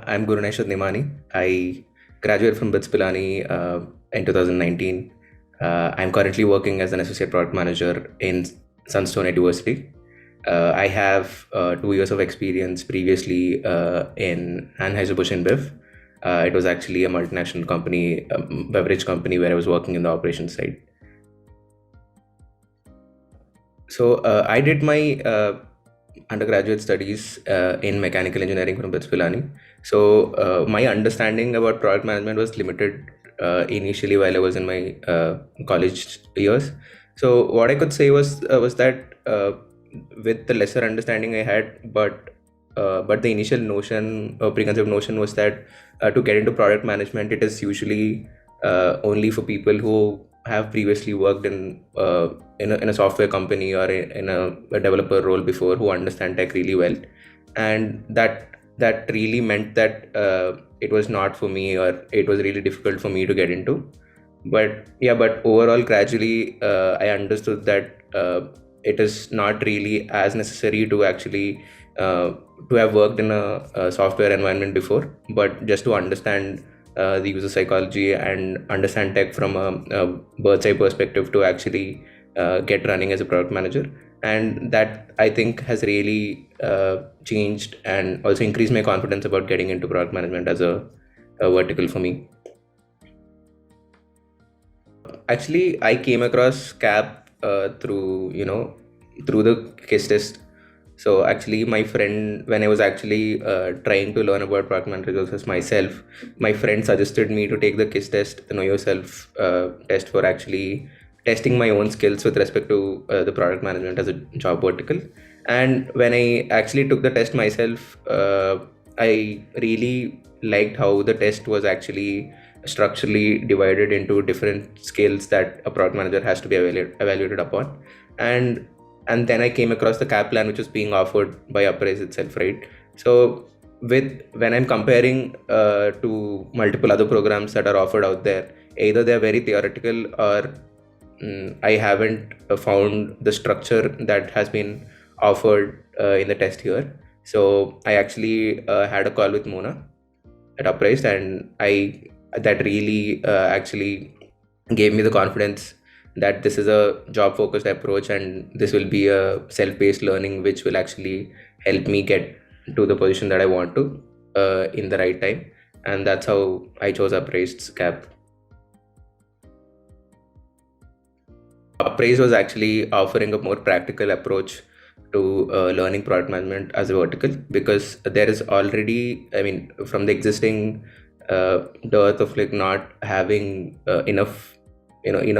I'm Guruneshwar Nimani. I graduated from BITS Pilani in 2019. I'm currently working as an associate product manager in Sunstone University. I have 2 years of experience previously in Anheuser-Busch InBev. It was actually a multinational company, beverage company, where I was working in the operations side. I did my undergraduate studies in mechanical engineering from BITS Pilani. My understanding about product management was limited initially while I was in my college years. So what I could say was that with the lesser understanding I had, but the initial notion, preconceived notion, was that to get into product management, it is usually only for people who have previously worked in a software company or in a developer role before, who understand tech really well, and that really meant that it was not for me, or it was really difficult for me to get into. But overall, gradually, I understood that it is not really as necessary to actually to have worked in a software environment before, but just to understand the user psychology and understand tech from a bird's eye perspective to actually get running as a product manager. And that, I think, has really changed and also increased my confidence about getting into product management as a vertical for me. Actually, I came across CAP through the case test. So actually, my friend, when I was actually trying to learn about product managers myself, my friend suggested me to take the KISS test, the Know Yourself test, for actually testing my own skills with respect to the product management as a job vertical. And when I actually took the test myself, I really liked how the test was actually structurally divided into different skills that a product manager has to be evaluated upon. And and then I came across the cap plan which was being offered by Uprise itself, right? So with when I'm comparing to multiple other programs that are offered out there, either they're very theoretical, or I haven't found the structure that has been offered in the test here. So I actually had a call with Mona at Uprise, and I that really actually gave me the confidence that this is a job focused approach, and this will be a self paced learning which will actually help me get to the position that I want to in the right time. And that's how I chose Uprise's cap. Uprise was actually offering a more practical approach to learning product management as a vertical, because there is already, I mean, from the existing dearth of like not having enough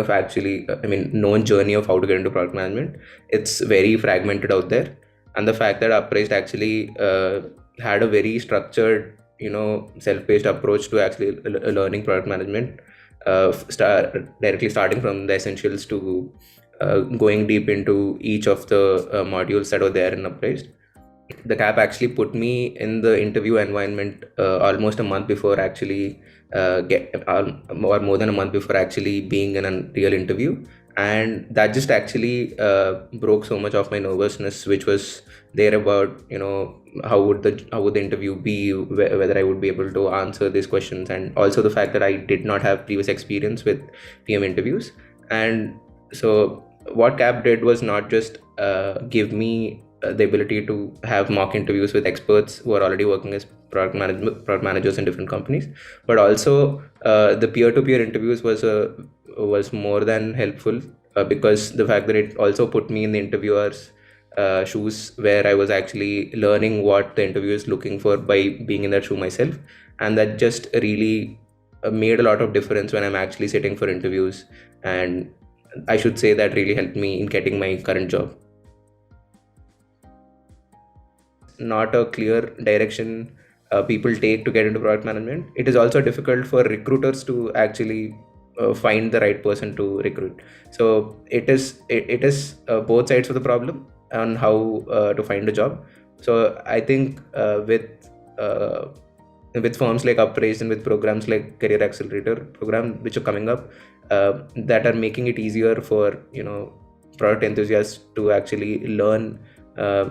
actually, I mean, known journey of how to get into product management. It's very fragmented out there, and the fact that Uprise actually had a very structured, self-paced approach to actually learning product management, directly starting from the essentials to going deep into each of the modules that were there in Uprise. The cap actually put me in the interview environment almost a month before actually or more than a month before actually being in a real interview. And that just actually broke so much of my nervousness which was there about how would the interview be, whether I would be able to answer these questions, and also the fact that I did not have previous experience with PM interviews. And so what cap did was not just give me the ability to have mock interviews with experts who are already working as product managers in different companies, but also the peer-to-peer interviews was more than helpful, because the fact that it also put me in the interviewer's shoes, where I was actually learning what the interviewer is looking for by being in that shoe myself. And that just really made a lot of difference when I'm actually sitting for interviews. And I should say that really helped me in getting my current job. Not a clear direction people take to get into product management. It is also difficult for recruiters to actually find the right person to recruit. So it is both sides of the problem on how to find a job. So I think with firms like Uprise and with programs like Career Accelerator program which are coming up, that are making it easier for product enthusiasts to actually learn uh,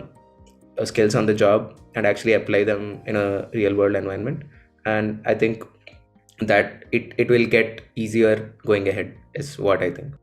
skills on the job and actually apply them in a real world environment. And I think that it will get easier going ahead is what I think.